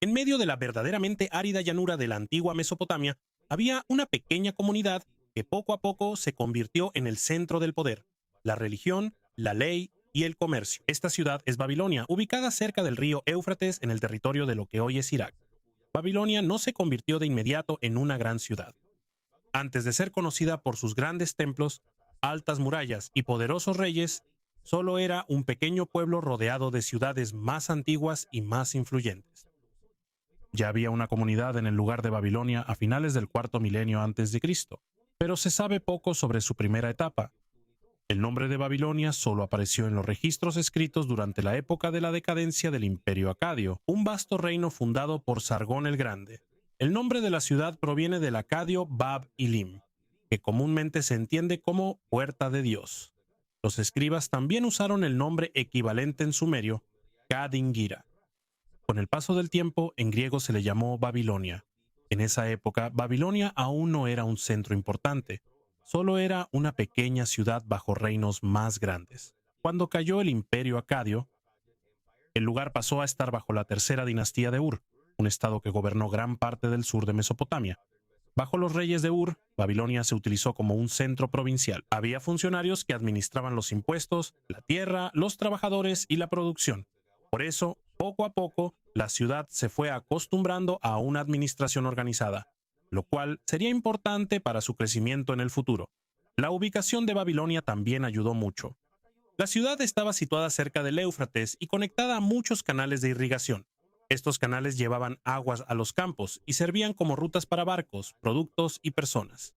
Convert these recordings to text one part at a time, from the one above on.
En medio de la verdaderamente árida llanura de la antigua Mesopotamia, había una pequeña comunidad que poco a poco se convirtió en el centro del poder, la religión, la ley y el comercio. Esta ciudad es Babilonia, ubicada cerca del río Éufrates en el territorio de lo que hoy es Irak. Babilonia no se convirtió de inmediato en una gran ciudad. Antes de ser conocida por sus grandes templos, altas murallas y poderosos reyes, solo era un pequeño pueblo rodeado de ciudades más antiguas y más influyentes. Ya había una comunidad en el lugar de Babilonia a finales del cuarto milenio antes de Cristo, pero se sabe poco sobre su primera etapa. El nombre de Babilonia solo apareció en los registros escritos durante la época de la decadencia del Imperio Acadio, un vasto reino fundado por Sargón el Grande. El nombre de la ciudad proviene del acadio Bab Ilim, que comúnmente se entiende como Puerta de Dios. Los escribas también usaron el nombre equivalente en sumerio, Kadingira. Con el paso del tiempo, en griego se le llamó Babilonia. En esa época, Babilonia aún no era un centro importante, solo era una pequeña ciudad bajo reinos más grandes. Cuando cayó el imperio acadio, el lugar pasó a estar bajo la tercera dinastía de Ur, un estado que gobernó gran parte del sur de Mesopotamia. Bajo los reyes de Ur, Babilonia se utilizó como un centro provincial. Había funcionarios que administraban los impuestos, la tierra, los trabajadores y la producción. Por eso, poco a poco, la ciudad se fue acostumbrando a una administración organizada, lo cual sería importante para su crecimiento en el futuro. La ubicación de Babilonia también ayudó mucho. La ciudad estaba situada cerca del Éufrates y conectada a muchos canales de irrigación. Estos canales llevaban aguas a los campos y servían como rutas para barcos, productos y personas.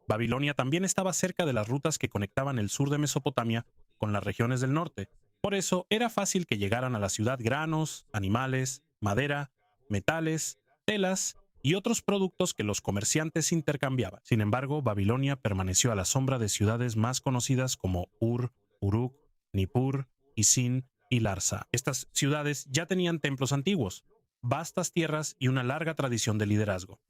Babilonia también estaba cerca de las rutas que conectaban el sur de Mesopotamia con las regiones del norte. Por eso era fácil que llegaran a la ciudad granos, animales, madera, metales, telas y otros productos que los comerciantes intercambiaban. Sin embargo, Babilonia permaneció a la sombra de ciudades más conocidas como Ur, Uruk, Nippur, Isin y Larsa. Estas ciudades ya tenían templos antiguos, vastas tierras y una larga tradición de liderazgo.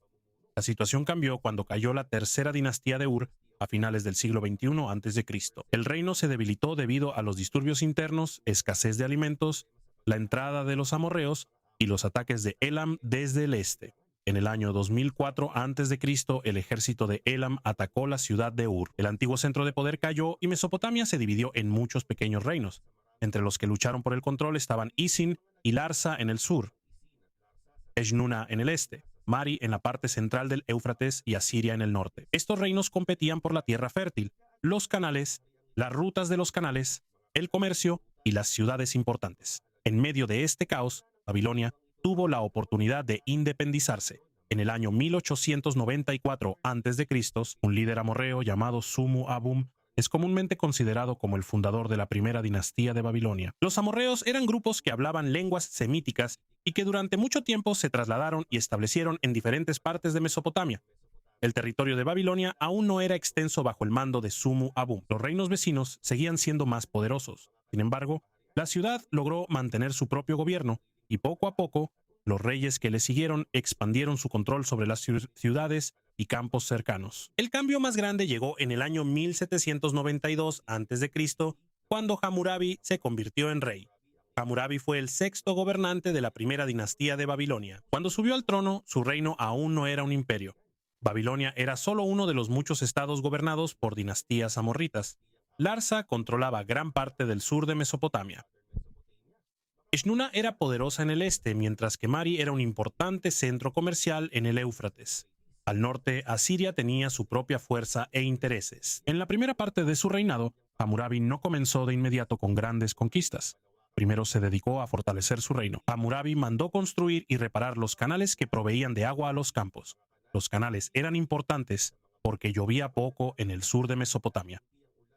La situación cambió cuando cayó la tercera dinastía de Ur a finales del siglo XXI a.C. El reino se debilitó debido a los disturbios internos, escasez de alimentos, la entrada de los amorreos y los ataques de Elam desde el este. En el año 2004 a.C., el ejército de Elam atacó la ciudad de Ur. El antiguo centro de poder cayó y Mesopotamia se dividió en muchos pequeños reinos. Entre los que lucharon por el control estaban Isin y Larsa en el sur, Eshnuna en el este, Mari en la parte central del Éufrates y Asiria en el norte. Estos reinos competían por la tierra fértil, los canales, las rutas de los canales, el comercio y las ciudades importantes. En medio de este caos, Babilonia tuvo la oportunidad de independizarse. En el año 1894 a.C., un líder amorreo llamado Sumu Abum es comúnmente considerado como el fundador de la primera dinastía de Babilonia. Los amorreos eran grupos que hablaban lenguas semíticas y que durante mucho tiempo se trasladaron y establecieron en diferentes partes de Mesopotamia. El territorio de Babilonia aún no era extenso bajo el mando de Sumu Abum. Los reinos vecinos seguían siendo más poderosos. Sin embargo, la ciudad logró mantener su propio gobierno y poco a poco, los reyes que le siguieron expandieron su control sobre las ciudades y campos cercanos. El cambio más grande llegó en el año 1792 a.C., cuando Hammurabi se convirtió en rey. Hammurabi fue el sexto gobernante de la primera dinastía de Babilonia. Cuando subió al trono, su reino aún no era un imperio. Babilonia era solo uno de los muchos estados gobernados por dinastías amorritas. Larsa controlaba gran parte del sur de Mesopotamia. Eshnuna era poderosa en el este, mientras que Mari era un importante centro comercial en el Éufrates. Al norte, Asiria tenía su propia fuerza e intereses. En la primera parte de su reinado, Hammurabi no comenzó de inmediato con grandes conquistas. Primero se dedicó a fortalecer su reino. Hammurabi mandó construir y reparar los canales que proveían de agua a los campos. Los canales eran importantes porque llovía poco en el sur de Mesopotamia.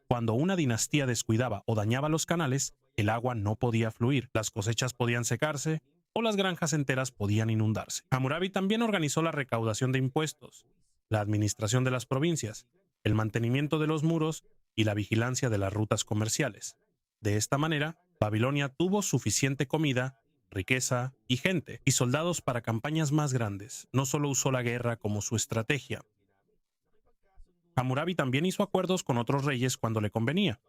Cuando una dinastía descuidaba o dañaba los canales, el agua no podía fluir, las cosechas podían secarse o las granjas enteras podían inundarse. Hammurabi también organizó la recaudación de impuestos, la administración de las provincias, el mantenimiento de los muros y la vigilancia de las rutas comerciales. De esta manera, Babilonia tuvo suficiente comida, riqueza y gente, y soldados para campañas más grandes. No solo usó la guerra como su estrategia. Hammurabi también hizo acuerdos con otros reyes cuando le convenía,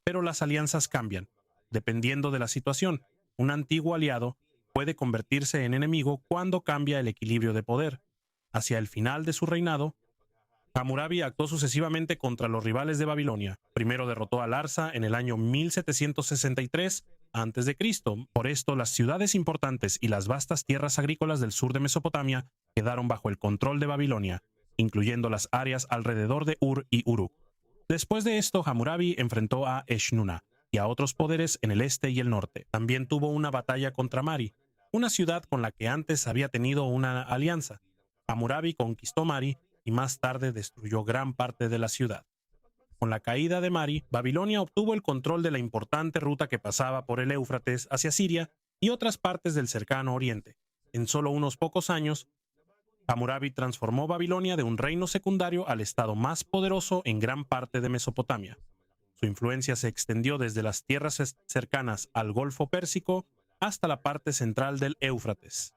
pero las alianzas cambian, dependiendo de la situación. Un antiguo aliado puede convertirse en enemigo cuando cambia el equilibrio de poder. Hacia el final de su reinado, Hammurabi actuó sucesivamente contra los rivales de Babilonia. Primero derrotó a Larsa en el año 1763 a.C. Por esto, las ciudades importantes y las vastas tierras agrícolas del sur de Mesopotamia quedaron bajo el control de Babilonia, incluyendo las áreas alrededor de Ur y Uruk. Después de esto, Hammurabi enfrentó a Eshnuna y a otros poderes en el este y el norte. También tuvo una batalla contra Mari, una ciudad con la que antes había tenido una alianza. Hammurabi conquistó Mari y más tarde destruyó gran parte de la ciudad. Con la caída de Mari, Babilonia obtuvo el control de la importante ruta que pasaba por el Éufrates hacia Siria y otras partes del cercano oriente. En solo unos pocos años, Hammurabi transformó Babilonia de un reino secundario al estado más poderoso en gran parte de Mesopotamia. Su influencia se extendió desde las tierras cercanas al Golfo Pérsico hasta la parte central del Éufrates.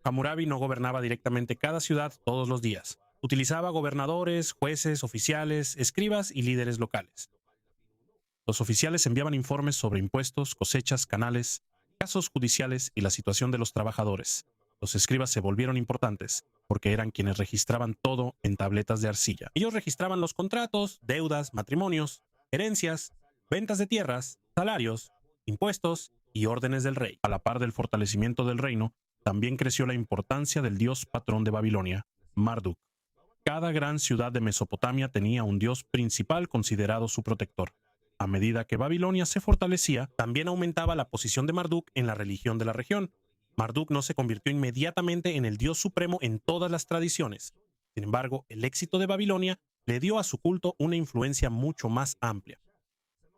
Hammurabi no gobernaba directamente cada ciudad todos los días. Utilizaba gobernadores, jueces, oficiales, escribas y líderes locales. Los oficiales enviaban informes sobre impuestos, cosechas, canales, casos judiciales y la situación de los trabajadores. Los escribas se volvieron importantes porque eran quienes registraban todo en tabletas de arcilla. Ellos registraban los contratos, deudas, matrimonios, herencias, ventas de tierras, salarios, impuestos y órdenes del rey. A la par del fortalecimiento del reino, también creció la importancia del dios patrón de Babilonia, Marduk. Cada gran ciudad de Mesopotamia tenía un dios principal considerado su protector. A medida que Babilonia se fortalecía, también aumentaba la posición de Marduk en la religión de la región. Marduk no se convirtió inmediatamente en el dios supremo en todas las tradiciones. Sin embargo, el éxito de Babilonia le dio a su culto una influencia mucho más amplia.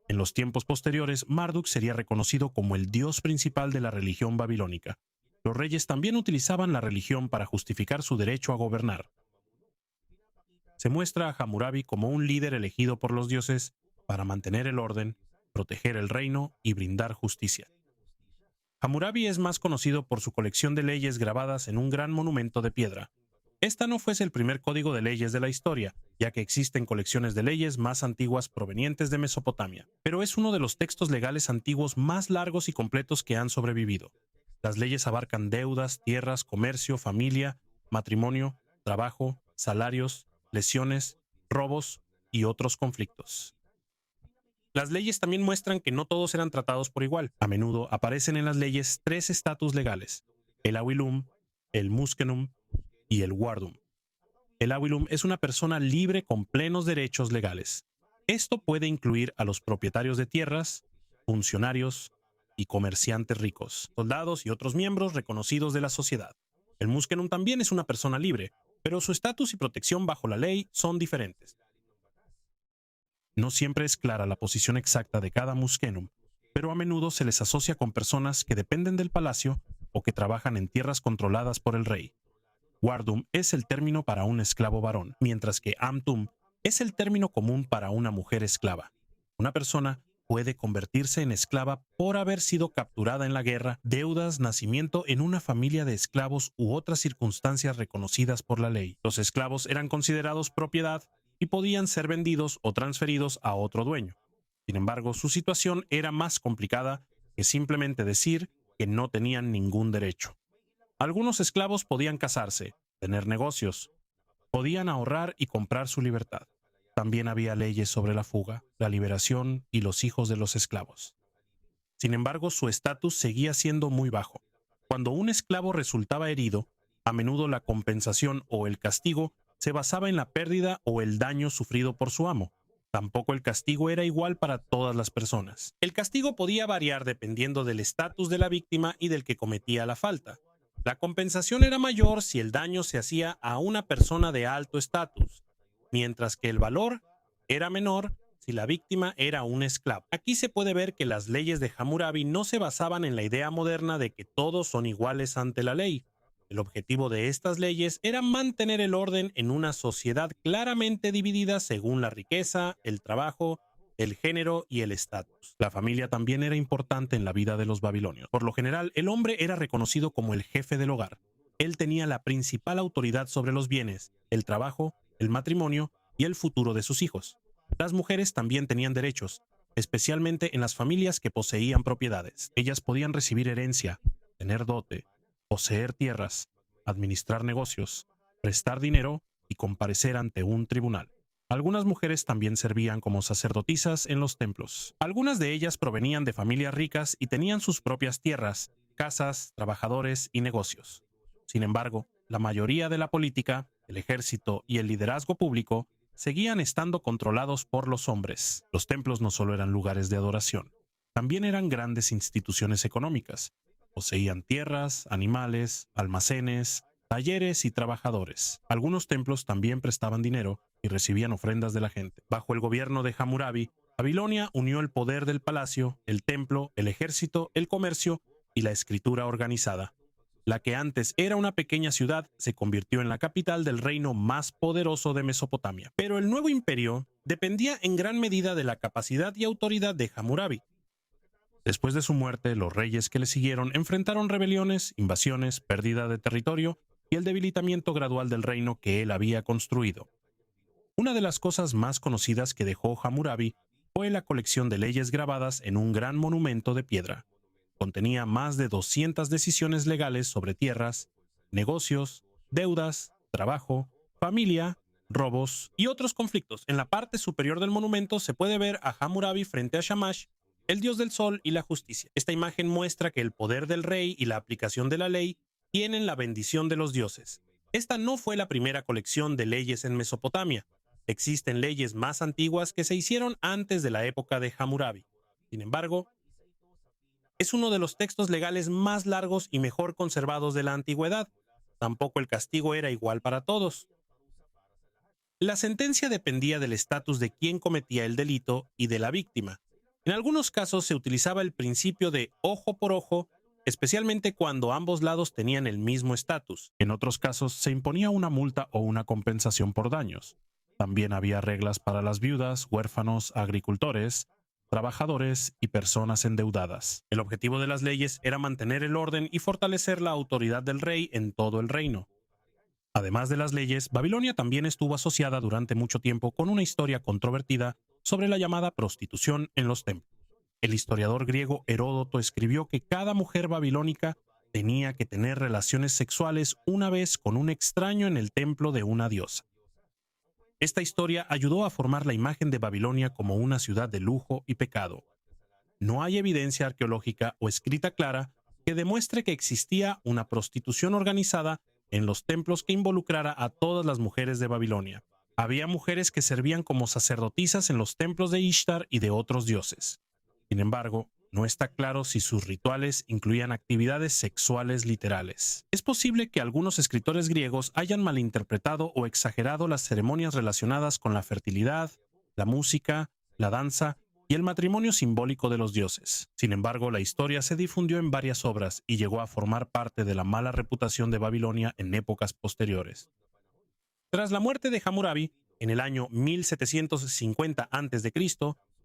En los tiempos posteriores, Marduk sería reconocido como el dios principal de la religión babilónica. Los reyes también utilizaban la religión para justificar su derecho a gobernar. Se muestra a Hammurabi como un líder elegido por los dioses para mantener el orden, proteger el reino y brindar justicia. Hammurabi es más conocido por su colección de leyes grabadas en un gran monumento de piedra. Esta no fuese el primer código de leyes de la historia, ya que existen colecciones de leyes más antiguas provenientes de Mesopotamia, pero es uno de los textos legales antiguos más largos y completos que han sobrevivido. Las leyes abarcan deudas, tierras, comercio, familia, matrimonio, trabajo, salarios, lesiones, robos y otros conflictos. Las leyes también muestran que no todos eran tratados por igual. A menudo aparecen en las leyes tres estatus legales: el Awilum, el Muskenum y el Wardum. El Awilum es una persona libre con plenos derechos legales. Esto puede incluir a los propietarios de tierras, funcionarios y comerciantes ricos, soldados y otros miembros reconocidos de la sociedad. El Muskenum también es una persona libre, pero su estatus y protección bajo la ley son diferentes. No siempre es clara la posición exacta de cada Muskenum, pero a menudo se les asocia con personas que dependen del palacio o que trabajan en tierras controladas por el rey. Wardum es el término para un esclavo varón, mientras que Amtum es el término común para una mujer esclava. Una persona puede convertirse en esclava por haber sido capturada en la guerra, deudas, nacimiento en una familia de esclavos u otras circunstancias reconocidas por la ley. Los esclavos eran considerados propiedad y podían ser vendidos o transferidos a otro dueño. Sin embargo, su situación era más complicada que simplemente decir que no tenían ningún derecho. Algunos esclavos podían casarse, tener negocios, podían ahorrar y comprar su libertad. También había leyes sobre la fuga, la liberación y los hijos de los esclavos. Sin embargo, su estatus seguía siendo muy bajo. Cuando un esclavo resultaba herido, a menudo la compensación o el castigo se basaba en la pérdida o el daño sufrido por su amo. Tampoco el castigo era igual para todas las personas. El castigo podía variar dependiendo del estatus de la víctima y del que cometía la falta. La compensación era mayor si el daño se hacía a una persona de alto estatus, mientras que el valor era menor si la víctima era un esclavo. Aquí se puede ver que las leyes de Hammurabi no se basaban en la idea moderna de que todos son iguales ante la ley. El objetivo de estas leyes era mantener el orden en una sociedad claramente dividida según la riqueza, el trabajo, el género y el estatus. La familia también era importante en la vida de los babilonios. Por lo general, el hombre era reconocido como el jefe del hogar. Él tenía la principal autoridad sobre los bienes, el trabajo, el matrimonio y el futuro de sus hijos. Las mujeres también tenían derechos, especialmente en las familias que poseían propiedades. Ellas podían recibir herencia, tener dote, poseer tierras, administrar negocios, prestar dinero y comparecer ante un tribunal. Algunas mujeres también servían como sacerdotisas en los templos. Algunas de ellas provenían de familias ricas y tenían sus propias tierras, casas, trabajadores y negocios. Sin embargo, la mayoría de la política, el ejército y el liderazgo público seguían estando controlados por los hombres. Los templos no solo eran lugares de adoración, también eran grandes instituciones económicas. Poseían tierras, animales, almacenes, talleres y trabajadores. Algunos templos también prestaban dinero y recibían ofrendas de la gente. Bajo el gobierno de Hammurabi, Babilonia unió el poder del palacio, el templo, el ejército, el comercio y la escritura organizada. La que antes era una pequeña ciudad se convirtió en la capital del reino más poderoso de Mesopotamia. Pero el nuevo imperio dependía en gran medida de la capacidad y autoridad de Hammurabi. Después de su muerte, los reyes que le siguieron enfrentaron rebeliones, invasiones, pérdida de territorio y el debilitamiento gradual del reino que él había construido. Una de las cosas más conocidas que dejó Hammurabi fue la colección de leyes grabadas en un gran monumento de piedra. Contenía más de 200 decisiones legales sobre tierras, negocios, deudas, trabajo, familia, robos y otros conflictos. En la parte superior del monumento se puede ver a Hammurabi frente a Shamash, el dios del sol y la justicia. Esta imagen muestra que el poder del rey y la aplicación de la ley tienen la bendición de los dioses. Esta no fue la primera colección de leyes en Mesopotamia. Existen leyes más antiguas que se hicieron antes de la época de Hammurabi. Sin embargo, es uno de los textos legales más largos y mejor conservados de la antigüedad. Tampoco el castigo era igual para todos. La sentencia dependía del estatus de quien cometía el delito y de la víctima. En algunos casos se utilizaba el principio de ojo por ojo, especialmente cuando ambos lados tenían el mismo estatus. En otros casos se imponía una multa o una compensación por daños. También había reglas para las viudas, huérfanos, agricultores, trabajadores y personas endeudadas. El objetivo de las leyes era mantener el orden y fortalecer la autoridad del rey en todo el reino. Además de las leyes, Babilonia también estuvo asociada durante mucho tiempo con una historia controvertida sobre la llamada prostitución en los templos. El historiador griego Heródoto escribió que cada mujer babilónica tenía que tener relaciones sexuales una vez con un extraño en el templo de una diosa. Esta historia ayudó a formar la imagen de Babilonia como una ciudad de lujo y pecado. No hay evidencia arqueológica o escrita clara que demuestre que existía una prostitución organizada en los templos que involucrara a todas las mujeres de Babilonia. Había mujeres que servían como sacerdotisas en los templos de Ishtar y de otros dioses. Sin embargo, no está claro si sus rituales incluían actividades sexuales literales. Es posible que algunos escritores griegos hayan malinterpretado o exagerado las ceremonias relacionadas con la fertilidad, la música, la danza y el matrimonio simbólico de los dioses. Sin embargo, la historia se difundió en varias obras y llegó a formar parte de la mala reputación de Babilonia en épocas posteriores. Tras la muerte de Hammurabi, en el año 1750 a.C.,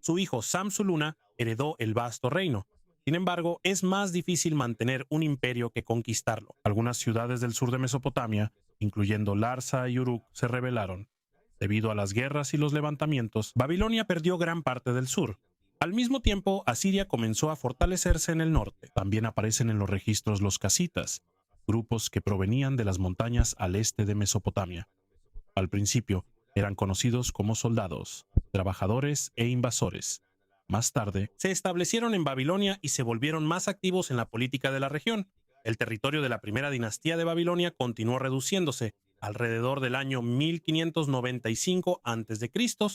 su hijo Samsu-Luna heredó el vasto reino. Sin embargo, es más difícil mantener un imperio que conquistarlo. Algunas ciudades del sur de Mesopotamia, incluyendo Larsa y Uruk, se rebelaron. Debido a las guerras y los levantamientos, Babilonia perdió gran parte del sur. Al mismo tiempo, Asiria comenzó a fortalecerse en el norte. También aparecen en los registros los casitas, grupos que provenían de las montañas al este de Mesopotamia. Al principio, eran conocidos como soldados, trabajadores e invasores. Más tarde, se establecieron en Babilonia y se volvieron más activos en la política de la región. El territorio de la primera dinastía de Babilonia continuó reduciéndose. Alrededor del año 1595 a.C.,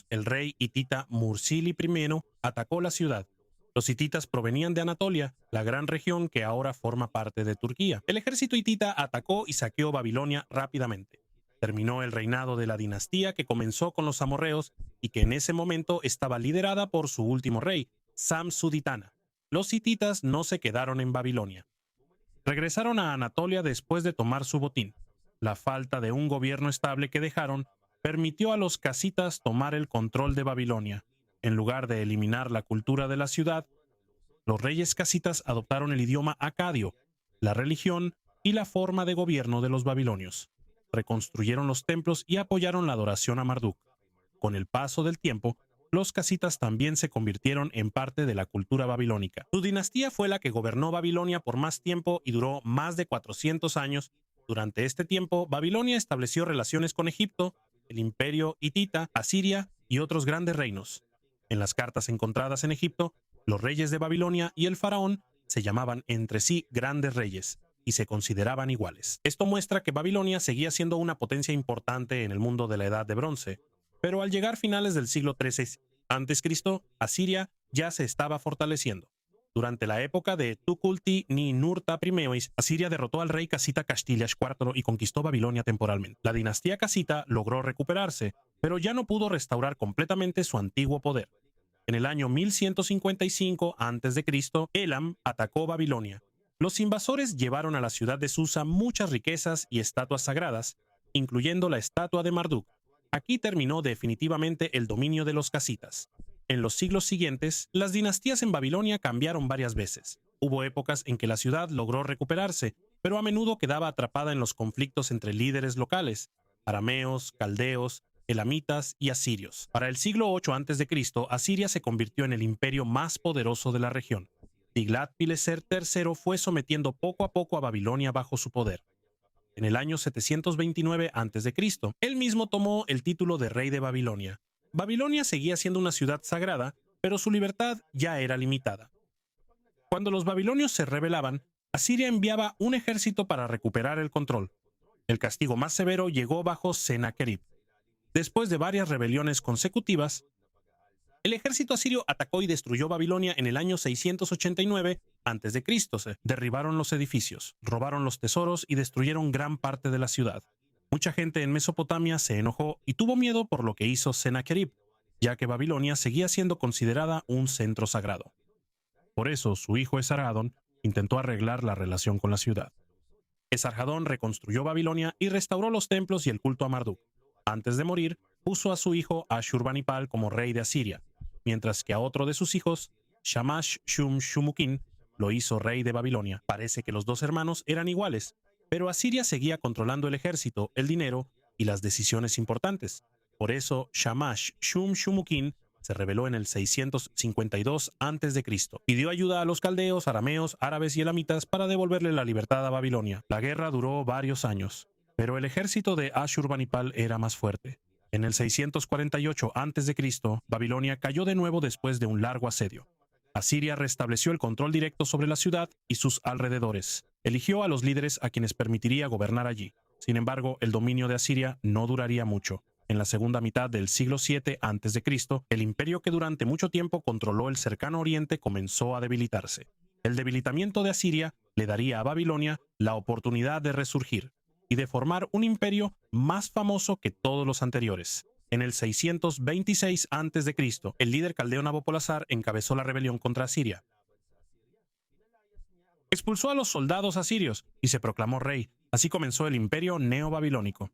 el rey hitita Mursili I atacó la ciudad. Los hititas provenían de Anatolia, la gran región que ahora forma parte de Turquía. El ejército hitita atacó y saqueó Babilonia rápidamente. Terminó el reinado de la dinastía que comenzó con los amorreos y que en ese momento estaba liderada por su último rey, Samsu-Ditana. Los hititas no se quedaron en Babilonia. Regresaron a Anatolia después de tomar su botín. La falta de un gobierno estable que dejaron permitió a los casitas tomar el control de Babilonia. En lugar de eliminar la cultura de la ciudad, los reyes casitas adoptaron el idioma acadio, la religión y la forma de gobierno de los babilonios. Reconstruyeron los templos y apoyaron la adoración a Marduk. Con el paso del tiempo, los casitas también se convirtieron en parte de la cultura babilónica. Su dinastía fue la que gobernó Babilonia por más tiempo y duró más de 400 años. Durante este tiempo, Babilonia estableció relaciones con Egipto, el imperio hitita, Asiria y otros grandes reinos. En las cartas encontradas en Egipto, los reyes de Babilonia y el faraón se llamaban entre sí grandes reyes y se consideraban iguales. Esto muestra que Babilonia seguía siendo una potencia importante en el mundo de la Edad de Bronce, pero al llegar finales del siglo XIII a.C., Asiria ya se estaba fortaleciendo. Durante la época de Tukulti-Ninurta I, Asiria derrotó al rey casita Caxilas IV y conquistó Babilonia temporalmente. La dinastía casita logró recuperarse, pero ya no pudo restaurar completamente su antiguo poder. En el año 1155 a.C., Elam atacó Babilonia. Los invasores llevaron a la ciudad de Susa muchas riquezas y estatuas sagradas, incluyendo la estatua de Marduk. Aquí terminó definitivamente el dominio de los casitas. En los siglos siguientes, las dinastías en Babilonia cambiaron varias veces. Hubo épocas en que la ciudad logró recuperarse, pero a menudo quedaba atrapada en los conflictos entre líderes locales, arameos, caldeos, elamitas y asirios. Para el siglo VIII a.C., Asiria se convirtió en el imperio más poderoso de la región. Tiglat-Pileser III fue sometiendo poco a poco a Babilonia bajo su poder. En el año 729 a.C., él mismo tomó el título de rey de Babilonia. Babilonia seguía siendo una ciudad sagrada, pero su libertad ya era limitada. Cuando los babilonios se rebelaban, Asiria enviaba un ejército para recuperar el control. El castigo más severo llegó bajo Sennacherib. Después de varias rebeliones consecutivas, el ejército asirio atacó y destruyó Babilonia en el año 689 a.C. Derribaron los edificios, robaron los tesoros y destruyeron gran parte de la ciudad. Mucha gente en Mesopotamia se enojó y tuvo miedo por lo que hizo Sennacherib, ya que Babilonia seguía siendo considerada un centro sagrado. Por eso, su hijo Esarhadón intentó arreglar la relación con la ciudad. Esarhadón reconstruyó Babilonia y restauró los templos y el culto a Marduk. Antes de morir, puso a su hijo Ashurbanipal como rey de Asiria, mientras que a otro de sus hijos, Shamash-Shum-Shumukin, lo hizo rey de Babilonia. Parece que los dos hermanos eran iguales, pero Asiria seguía controlando el ejército, el dinero y las decisiones importantes. Por eso, Shamash-Shum-Shumukin se rebeló en el 652 a.C. Pidió ayuda a los caldeos, arameos, árabes y elamitas para devolverle la libertad a Babilonia. La guerra duró varios años, pero el ejército de Ashurbanipal era más fuerte. En el 648 a.C., Babilonia cayó de nuevo después de un largo asedio. Asiria restableció el control directo sobre la ciudad y sus alrededores. Eligió a los líderes a quienes permitiría gobernar allí. Sin embargo, el dominio de Asiria no duraría mucho. En la segunda mitad del siglo VII a.C., el imperio que durante mucho tiempo controló el cercano oriente comenzó a debilitarse. El debilitamiento de Asiria le daría a Babilonia la oportunidad de resurgir y de formar un imperio más famoso que todos los anteriores. En el 626 a.C., el líder caldeo Nabopolassar encabezó la rebelión contra Asiria. Expulsó a los soldados asirios y se proclamó rey. Así comenzó el imperio neobabilónico.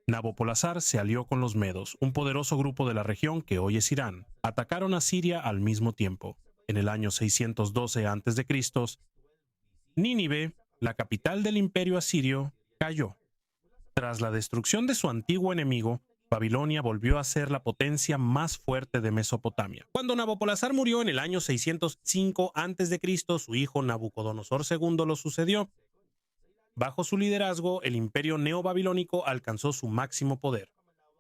Nabopolassar se alió con los medos, un poderoso grupo de la región que hoy es Irán. Atacaron a Siria al mismo tiempo. En el año 612 a.C., Nínive, la capital del imperio asirio, cayó. Tras la destrucción de su antiguo enemigo, Babilonia volvió a ser la potencia más fuerte de Mesopotamia. Cuando Nabopolassar murió en el año 605 a.C., su hijo Nabucodonosor II lo sucedió. Bajo su liderazgo, el imperio neobabilónico alcanzó su máximo poder.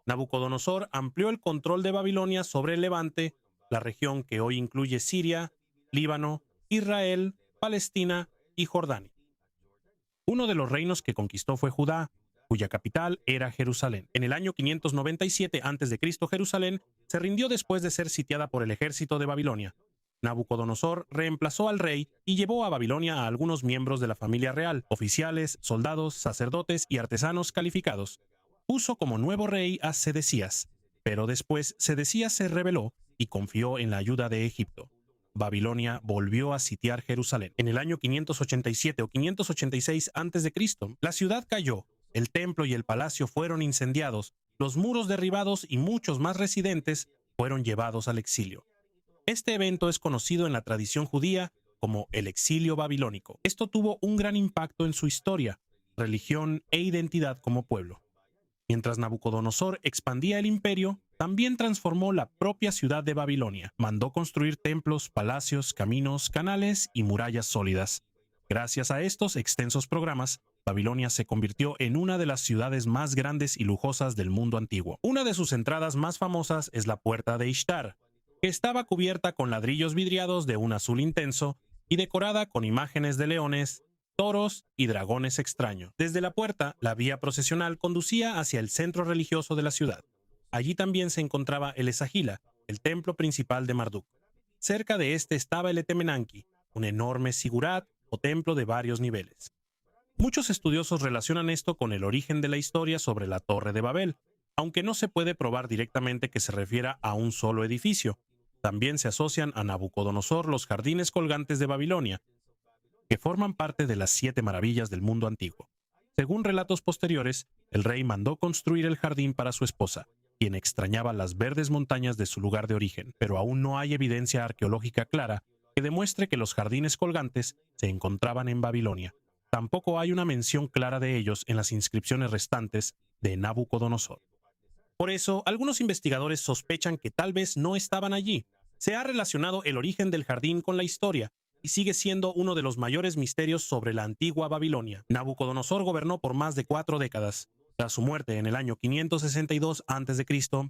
Nabucodonosor amplió el control de Babilonia sobre el Levante, la región que hoy incluye Siria, Líbano, Israel, Palestina y Jordania. Uno de los reinos que conquistó fue Judá, cuya capital era Jerusalén. En el año 597 a.C., Jerusalén se rindió después de ser sitiada por el ejército de Babilonia. Nabucodonosor reemplazó al rey y llevó a Babilonia a algunos miembros de la familia real, oficiales, soldados, sacerdotes y artesanos calificados. Puso como nuevo rey a Sedecías, pero después Sedecías se rebeló y confió en la ayuda de Egipto. Babilonia volvió a sitiar Jerusalén. En el año 587 o 586 a.C., la ciudad cayó. El templo y el palacio fueron incendiados, los muros derribados y muchos más residentes fueron llevados al exilio. Este evento es conocido en la tradición judía como el exilio babilónico. Esto tuvo un gran impacto en su historia, religión e identidad como pueblo. Mientras Nabucodonosor expandía el imperio, también transformó la propia ciudad de Babilonia. Mandó construir templos, palacios, caminos, canales y murallas sólidas. Gracias a estos extensos programas, Babilonia se convirtió en una de las ciudades más grandes y lujosas del mundo antiguo. Una de sus entradas más famosas es la Puerta de Ishtar, que estaba cubierta con ladrillos vidriados de un azul intenso y decorada con imágenes de leones, toros y dragones extraños. Desde la puerta, la vía procesional conducía hacia el centro religioso de la ciudad. Allí también se encontraba el Esagila, el templo principal de Marduk. Cerca de este estaba el Etemenanki, un enorme sigurat o templo de varios niveles. Muchos estudiosos relacionan esto con el origen de la historia sobre la Torre de Babel, aunque no se puede probar directamente que se refiera a un solo edificio. También se asocian a Nabucodonosor los jardines colgantes de Babilonia, que forman parte de las 7 maravillas del mundo antiguo. Según relatos posteriores, el rey mandó construir el jardín para su esposa, quien extrañaba las verdes montañas de su lugar de origen, pero aún no hay evidencia arqueológica clara que demuestre que los jardines colgantes se encontraban en Babilonia. Tampoco hay una mención clara de ellos en las inscripciones restantes de Nabucodonosor. Por eso, algunos investigadores sospechan que tal vez no estaban allí. Se ha relacionado el origen del jardín con la historia, y sigue siendo uno de los mayores misterios sobre la antigua Babilonia. Nabucodonosor gobernó por más de 4 décadas. Tras su muerte en el año 562 a.C.,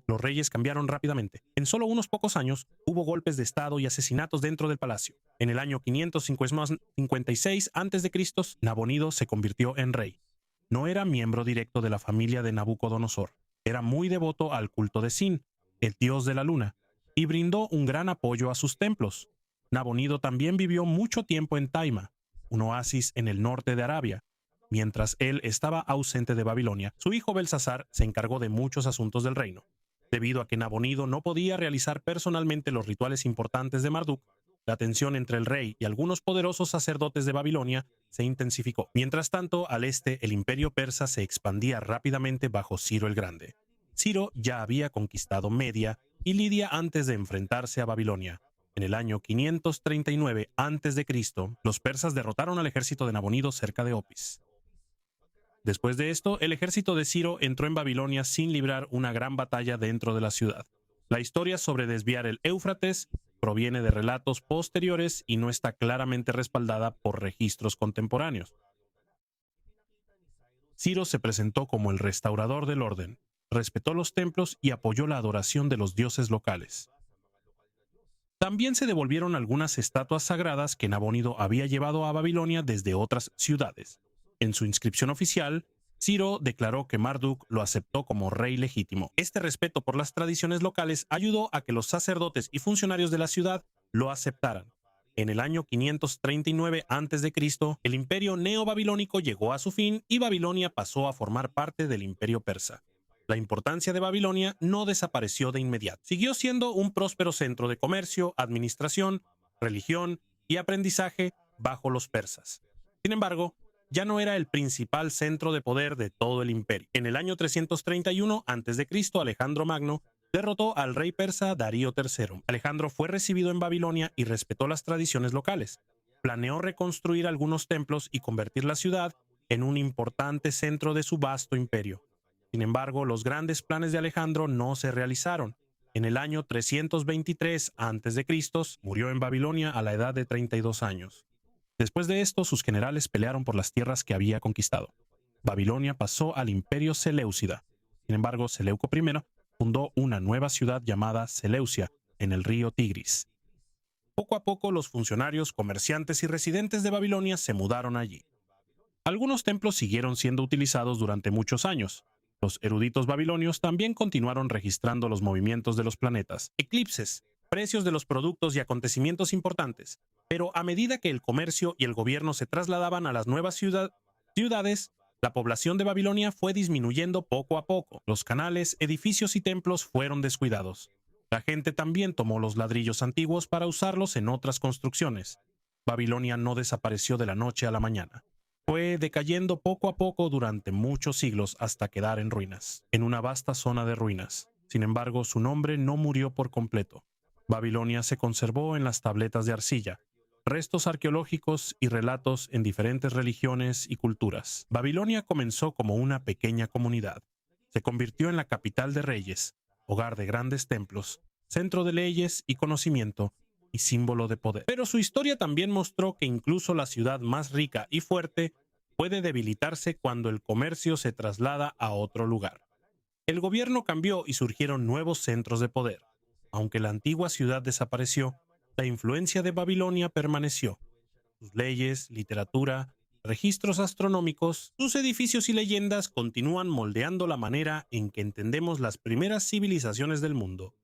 los reyes cambiaron rápidamente. En solo unos pocos años, hubo golpes de estado y asesinatos dentro del palacio. En el año 556 a.C., Nabonido se convirtió en rey. No era miembro directo de la familia de Nabucodonosor. Era muy devoto al culto de Sin, el dios de la luna, y brindó un gran apoyo a sus templos. Nabonido también vivió mucho tiempo en Taima, un oasis en el norte de Arabia. Mientras él estaba ausente de Babilonia, su hijo Belsasar se encargó de muchos asuntos del reino. Debido a que Nabonido no podía realizar personalmente los rituales importantes de Marduk, la tensión entre el rey y algunos poderosos sacerdotes de Babilonia se intensificó. Mientras tanto, al este, el imperio persa se expandía rápidamente bajo Ciro el Grande. Ciro ya había conquistado Media y Lidia antes de enfrentarse a Babilonia. En el año 539 a.C., los persas derrotaron al ejército de Nabonido cerca de Opis. Después de esto, el ejército de Ciro entró en Babilonia sin librar una gran batalla dentro de la ciudad. La historia sobre desviar el Éufrates proviene de relatos posteriores y no está claramente respaldada por registros contemporáneos. Ciro se presentó como el restaurador del orden, respetó los templos y apoyó la adoración de los dioses locales. También se devolvieron algunas estatuas sagradas que Nabonido había llevado a Babilonia desde otras ciudades. En su inscripción oficial, Ciro declaró que Marduk lo aceptó como rey legítimo. Este respeto por las tradiciones locales ayudó a que los sacerdotes y funcionarios de la ciudad lo aceptaran. En el año 539 a.C., el imperio neobabilónico llegó a su fin y Babilonia pasó a formar parte del imperio persa. La importancia de Babilonia no desapareció de inmediato. Siguió siendo un próspero centro de comercio, administración, religión y aprendizaje bajo los persas. Sin embargo, ya no era el principal centro de poder de todo el imperio. En el año 331 a.C., Alejandro Magno derrotó al rey persa Darío III. Alejandro fue recibido en Babilonia y respetó las tradiciones locales. Planeó reconstruir algunos templos y convertir la ciudad en un importante centro de su vasto imperio. Sin embargo, los grandes planes de Alejandro no se realizaron. En el año 323 a.C., murió en Babilonia a la edad de 32 años. Después de esto, sus generales pelearon por las tierras que había conquistado. Babilonia pasó al imperio seleucida. Sin embargo, Seleuco I fundó una nueva ciudad llamada Seleucia, en el río Tigris. Poco a poco, los funcionarios, comerciantes y residentes de Babilonia se mudaron allí. Algunos templos siguieron siendo utilizados durante muchos años. Los eruditos babilonios también continuaron registrando los movimientos de los planetas, eclipses, precios de los productos y acontecimientos importantes. Pero a medida que el comercio y el gobierno se trasladaban a las nuevas ciudades, la población de Babilonia fue disminuyendo poco a poco. Los canales, edificios y templos fueron descuidados. La gente también tomó los ladrillos antiguos para usarlos en otras construcciones. Babilonia no desapareció de la noche a la mañana. Fue decayendo poco a poco durante muchos siglos hasta quedar en ruinas, en una vasta zona de ruinas. Sin embargo, su nombre no murió por completo. Babilonia se conservó en las tabletas de arcilla, restos arqueológicos y relatos en diferentes religiones y culturas. Babilonia comenzó como una pequeña comunidad. Se convirtió en la capital de reyes, hogar de grandes templos, centro de leyes y conocimiento, y símbolo de poder. Pero su historia también mostró que incluso la ciudad más rica y fuerte puede debilitarse cuando el comercio se traslada a otro lugar. El gobierno cambió y surgieron nuevos centros de poder. Aunque la antigua ciudad desapareció, la influencia de Babilonia permaneció. Sus leyes, literatura, registros astronómicos, sus edificios y leyendas continúan moldeando la manera en que entendemos las primeras civilizaciones del mundo.